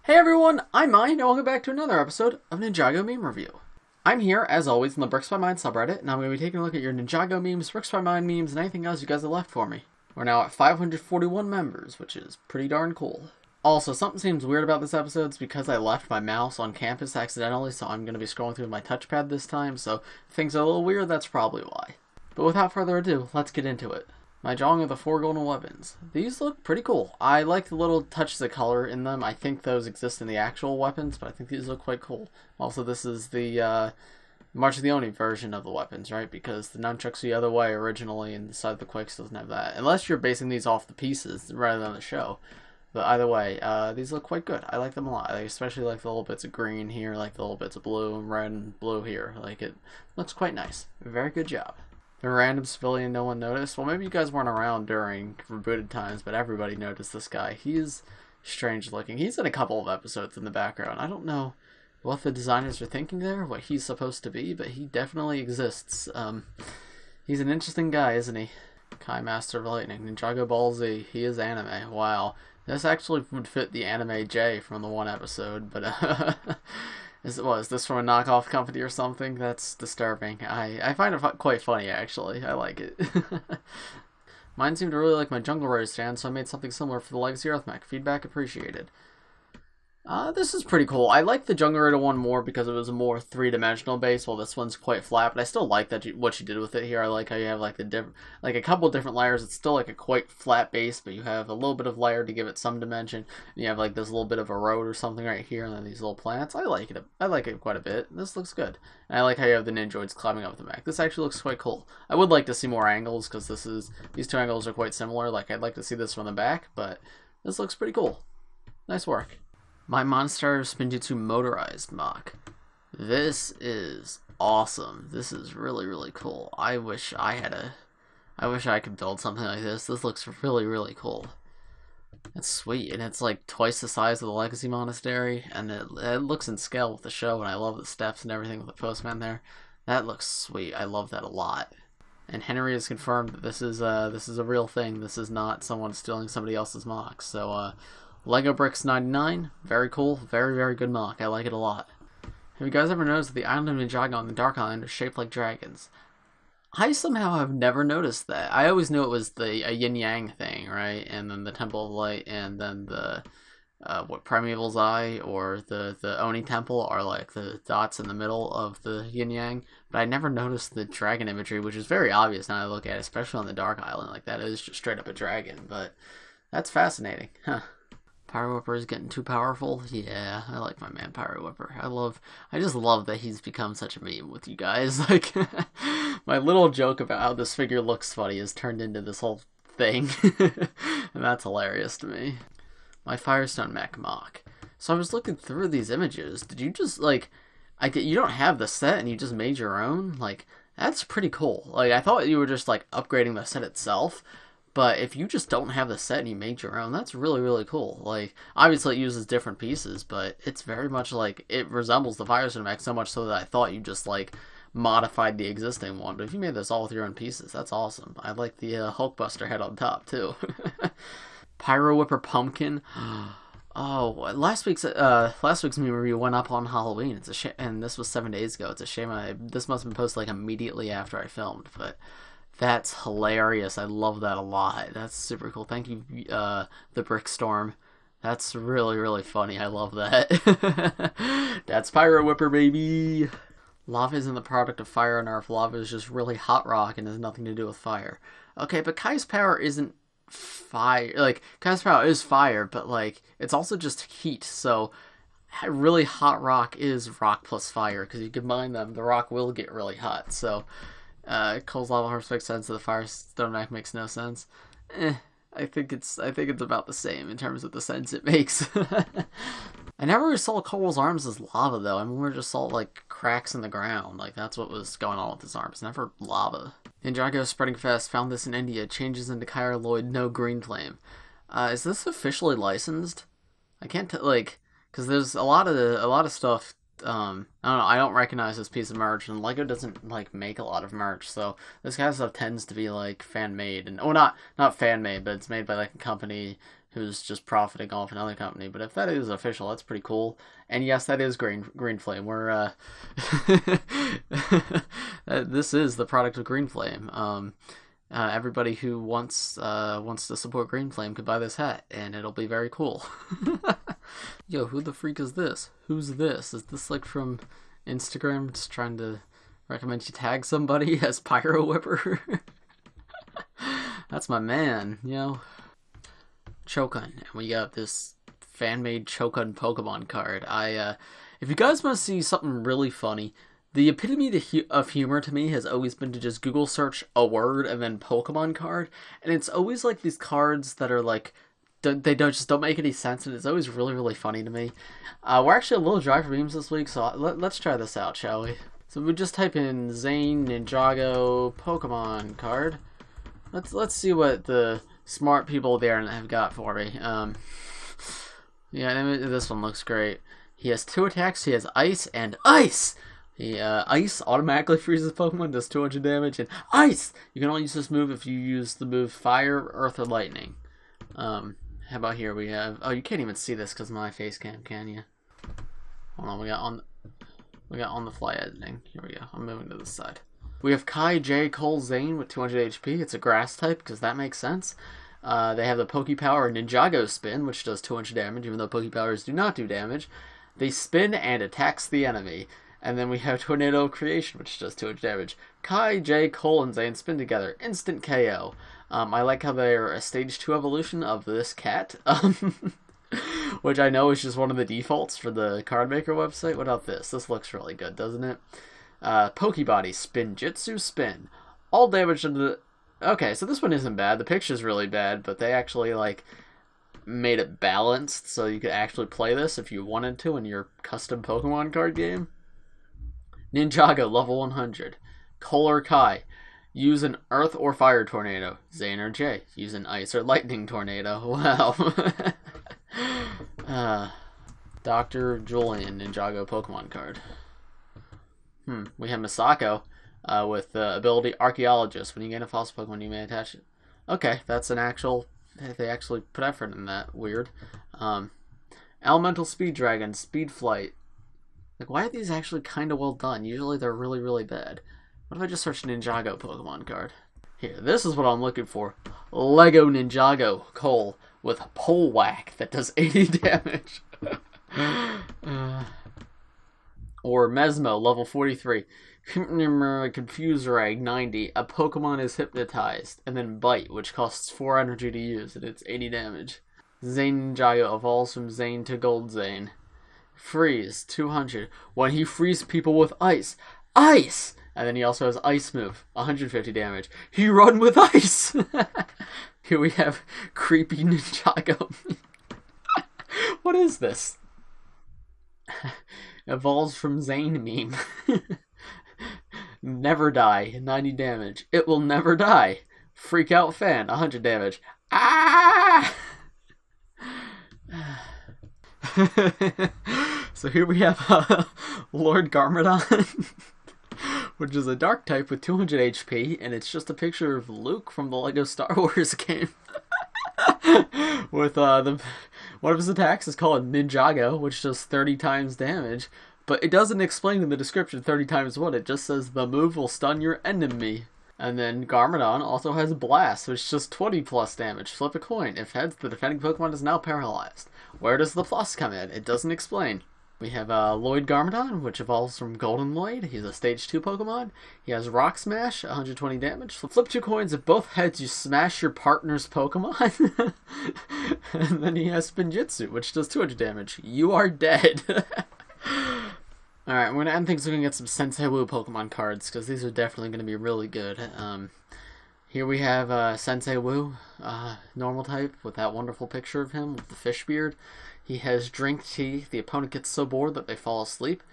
Hey everyone, I'm Mine, and welcome back to another episode of Ninjago Meme Review. I'm here, as always, in the Bricks by Mine subreddit, and I'm going to be taking a look at your Ninjago memes, Bricks by Mine memes, and anything else you guys have left for me. We're now at 541 members, which is pretty darn cool. Also, something seems weird about this episode. It's because I left my mouse on campus accidentally, so I'm going to be scrolling through my touchpad this time, so if things are a little weird, that's probably why. But without further ado, let's get into it. My drawing of the 4 golden weapons. These look pretty cool. I like the little touches of color in them. I think those exist in the actual weapons, but I think these look quite cool. Also, this is the March of the Oni version of the weapons, right? Because the nunchucks the other way originally, and the side of the Quakes doesn't have that. Unless you're basing these off the pieces rather than the show. But either way, these look quite good. I like them a lot. I especially like the little bits of green here, like the little bits of blue and red and blue here. Like, it looks quite nice. Very good job. The random civilian no one noticed. Well, maybe you guys weren't around during Rebooted times, but everybody noticed this guy. He's strange looking. He's in a couple of episodes in the background. I don't know what the designers are thinking there, what he's supposed to be, but he definitely exists. He's an interesting guy, isn't he? Kai Master of Lightning. Ninjago Ball Z. He is anime. Wow. This actually would fit the anime J from the one episode, but is this from a knockoff company or something? That's disturbing. I find it quite funny, actually. I like it. Mine seemed to really like my Jungle Raiders stand, so I made something similar for the Legacy Earthmech. Feedback appreciated. This is pretty cool. I like the Jungle Raider one more because it was a more three-dimensional base, while this one's quite flat. But I still like what you did with it here. I like how you have like a couple different layers. It's still like a quite flat base, but you have a little bit of layer to give it some dimension. And you have like this little bit of a road or something right here, and then these little plants. I like it. I like it quite a bit. This looks good. And I like how you have the Ninjoids climbing up the mech. This actually looks quite cool. I would like to see more angles because these two angles are quite similar. Like I'd like to see this from the back, but this looks pretty cool. Nice work. My Monastery Spinjitzu Motorized mock. This is awesome. This is really, really cool. I wish I could build something like this. This looks really, really cool. It's sweet, and it's like twice the size of the Legacy Monastery, and it looks in scale with the show, and I love the steps and everything with the postman there. That looks sweet. I love that a lot. And Henry has confirmed that this is a real thing. This is not someone stealing somebody else's mock. So, Lego Bricks 99, very cool, very, very good mock. I like it a lot. Have you guys ever noticed that the island of Ninjago and the Dark Island are shaped like dragons? I somehow have never noticed that. I always knew it was a yin-yang thing, right? And then the Temple of Light, and then the, Primeval's Eye, or the Oni Temple are like the dots in the middle of the yin-yang. But I never noticed the dragon imagery, which is very obvious now I look at it, especially on the Dark Island. Like, that is just straight up a dragon, but that's fascinating, huh? Pyro Whipper is getting too powerful. Yeah, I like my man Pyro Whipper. I just love that he's become such a meme with you guys. Like, my little joke about how this figure looks funny has turned into this whole thing. And that's hilarious to me. My Firestone Mech mock. So I was looking through these images. Did you just, like, you don't have the set and you just made your own? Like, that's pretty cool. Like, I thought you were just, like, upgrading the set itself. But if you just don't have the set and you made your own, that's really, really cool. Like, obviously it uses different pieces, but it's very much like, it resembles the Firestone mech so much so that I thought you just, like, modified the existing one. But if you made this all with your own pieces, that's awesome. I like the Hulkbuster head on top, too. Pyro Whipper Pumpkin. Oh, last week's meme review went up on Halloween. It's a shame, and this was 7 days ago. It's a shame this must have been posted, like, immediately after I filmed, but that's hilarious. I love that a lot. That's super cool. Thank you, the Brickstorm. That's really, really funny. I love that. That's Pyro Whipper, baby. Lava isn't the product of fire and earth. Lava is just really hot rock and has nothing to do with fire. Okay, but Kai's power isn't fire. Like, Kai's power is fire, but, like, it's also just heat. So, really hot rock is rock plus fire, because you combine them, the rock will get really hot. So, Cole's lava harvest makes sense. The Firestone mech makes no sense. I think it's about the same in terms of the sense it makes. I never really saw Cole's arms as lava though. I mean, we just saw like cracks in the ground. Like that's what was going on with his arms. Never lava. Ninjago spreading fast. Found this in India. Changes into Kyriloid. No green flame. Is this officially licensed? I can't like because there's a lot of stuff. I don't know, I don't recognize this piece of merch, and LEGO doesn't, like, make a lot of merch, so this kind of stuff tends to be, like, fan-made, and, not fan-made, but it's made by, like, a company who's just profiting off another company. But if that is official, that's pretty cool. And yes, that is Green Flame. We're this is the product of Green Flame. Everybody who wants to support Green Flame could buy this hat, and it'll be very cool. Yo, who the freak is this? Who's this? Is this like from Instagram just trying to recommend you tag somebody as Pyro Whipper? That's my man, you know. Cho'Gun, and we got this fan-made Cho'Gun Pokemon card. If you guys want to see something really funny, the epitome of humor to me has always been to just Google search a word and then Pokemon card, and it's always like these cards that are like, they don't make any sense, and it's always really, really funny to me. We're actually a little dry for memes this week, so let's try this out, shall we? So we just type in Zane Ninjago Pokemon card. Let's see what the smart people there have got for me. Yeah, this one looks great. He has 2 attacks. He has Ice and Ice. Ice automatically freezes Pokemon, does 200 damage, and Ice! You can only use this move if you use the move Fire, Earth, or Lightning. How about here? We have... Oh, you can't even see this because of my face cam, can you? Hold on, we got on the fly editing. Here we go. I'm moving to this side. We have Kai J. Cole Zane with 200 HP. It's a grass type because that makes sense. They have the Pokepower Ninjago Spin, which does 200 damage, even though Pokepowers do not do damage. They spin and attacks the enemy. And then we have Tornado Creation, which does 200 damage. Kai, J, Cole, and Zane spin together. Instant KO. I like how they're a stage 2 evolution of this cat. Which I know is just one of the defaults for the card maker website. What about this? This looks really good, doesn't it? Pokebody, Spin Jitsu, Spin. All damage into the... Okay, so this one isn't bad. The picture's really bad, but they actually, like, made it balanced so you could actually play this if you wanted to in your custom Pokemon card game. Ninjago, level 100. Cole or Kai, use an Earth or Fire Tornado. Zane or Jay, use an Ice or Lightning Tornado. Wow. Dr. Julian, Ninjago Pokemon card. We have Misako with the ability Archaeologist. When you gain a fossil Pokemon, you may attach it. Okay, that's an actual... They actually put effort in that. Weird. Elemental Speed Dragon, Speed Flight. Like, why are these actually kind of well done? Usually they're really, really bad. What if I just search Ninjago Pokemon card? Here, this is what I'm looking for. LEGO Ninjago Cole with Pole Whack that does 80 damage. Or Mesmo, level 43. Confuse Rag, 90. A Pokemon is hypnotized. And then Bite, which costs 4 energy to use, and it's 80 damage. Zane Ninjago evolves from Zane to Gold Zane. Freeze, 200. When he frees people with ice. Ice! And then he also has Ice Move, 150 damage. He run with ice! Here we have Creepy Ninjago. What is this? Evolves from Zane meme. Never die, 90 damage. It will never die. Freak out fan, 100 damage. Ah! So here we have Lord Garmadon, which is a dark type with 200 HP, and it's just a picture of Luke from the LEGO Star Wars game. With one of his attacks is called Ninjago, which does 30 times damage, but it doesn't explain in the description 30 times what. It just says the move will stun your enemy. And then Garmadon also has Blast, which does 20 plus damage. Flip a coin. If heads, the defending Pokemon is now paralyzed. Where does the plus come in? It doesn't explain. We have Lloyd Garmadon, which evolves from Golden Lloyd. He's a stage 2 Pokemon. He has Rock Smash, 120 damage. Flip 2 coins. If both heads, you smash your partner's Pokemon. And then he has Spinjitzu, which does 200 damage. You are dead. Alright, we're going to end things looking at some Sensei Wu Pokemon cards, because these are definitely going to be really good. Here we have Sensei Wu, normal type, with that wonderful picture of him with the fish beard. He has Drink Tea, the opponent gets so bored that they fall asleep,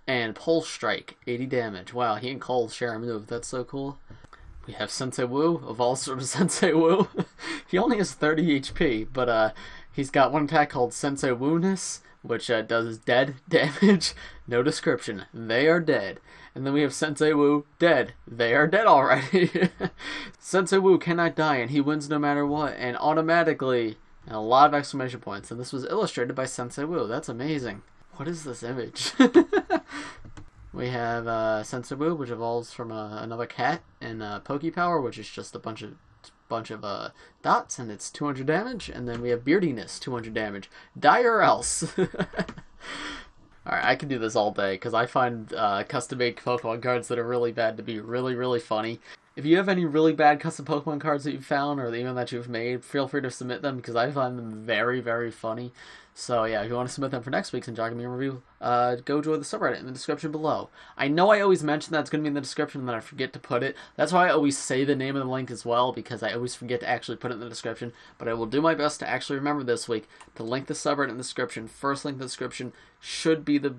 and Pulse Strike, 80 damage. Wow, he and Cole share a move, that's so cool. We have Sensei Wu, evolves from Sensei Wu. He only has 30 HP, but he's got one attack called Sensei Wu-ness, which does dead damage. No description. They are dead. And then we have Sensei Wu, dead. They are dead already. Sensei Wu cannot die, and he wins no matter what, and automatically And a lot of exclamation points. And this was illustrated by Sensei Wu. That's amazing. What is this image? We have Sensei Wu, which evolves from another cat, and Pokepower, which is just a bunch of dots, and it's 200 damage. And then we have Beardiness, 200 damage. Die or else. Alright, I can do this all day, because I find custom-made Pokemon cards that are really bad to be really, really funny. If you have any really bad custom Pokemon cards that you've found, or even that you've made, feel free to submit them, because I find them very, very funny. So yeah, if you want to submit them for next week's Ninjago meme review, go join the subreddit in the description below. I know I always mention that it's going to be in the description and then I forget to put it. That's why I always say the name of the link as well, because I always forget to actually put it in the description. But I will do my best to actually remember this week to link the subreddit in the description. First link in the description should be the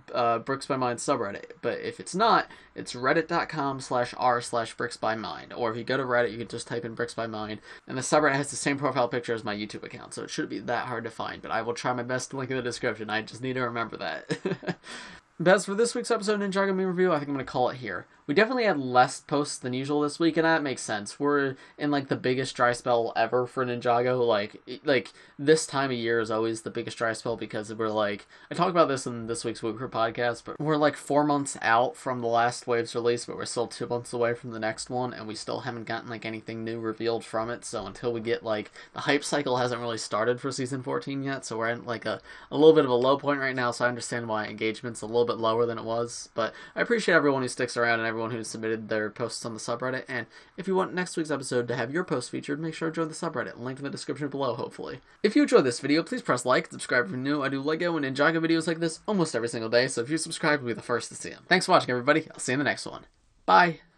Bricks by Mind subreddit. But if it's not, it's reddit.com/r/bricksbymind. Or if you go to Reddit, you can just type in Bricks by Mind. And the subreddit has the same profile picture as my YouTube account, so it shouldn't be that hard to find. But I will try my best to link in the description. I just need to remember that. But as for this week's episode of Ninjago meme review, I think I'm going to call it here. We definitely had less posts than usual this week, and that makes sense. We're in, like, the biggest dry spell ever for Ninjago. Like this time of year is always the biggest dry spell because we're, like... I talked about this in this week's Wooker podcast, but we're, like, 4 months out from the last wave's release, but we're still 2 months away from the next one, and we still haven't gotten, like, anything new revealed from it, so until we get, like... The hype cycle hasn't really started for Season 14 yet, so we're at, like, a little bit of a low point right now, so I understand why engagement's a little bit lower than it was, but I appreciate everyone who sticks around and everyone who submitted their posts on the subreddit, and if you want next week's episode to have your post featured, make sure to join the subreddit, linked in the description below, hopefully. If you enjoyed this video, please press like, subscribe if you're new. I do LEGO and Ninjago videos like this almost every single day, so if you subscribe, you'll be the first to see them. Thanks for watching, everybody. I'll see you in the next one. Bye!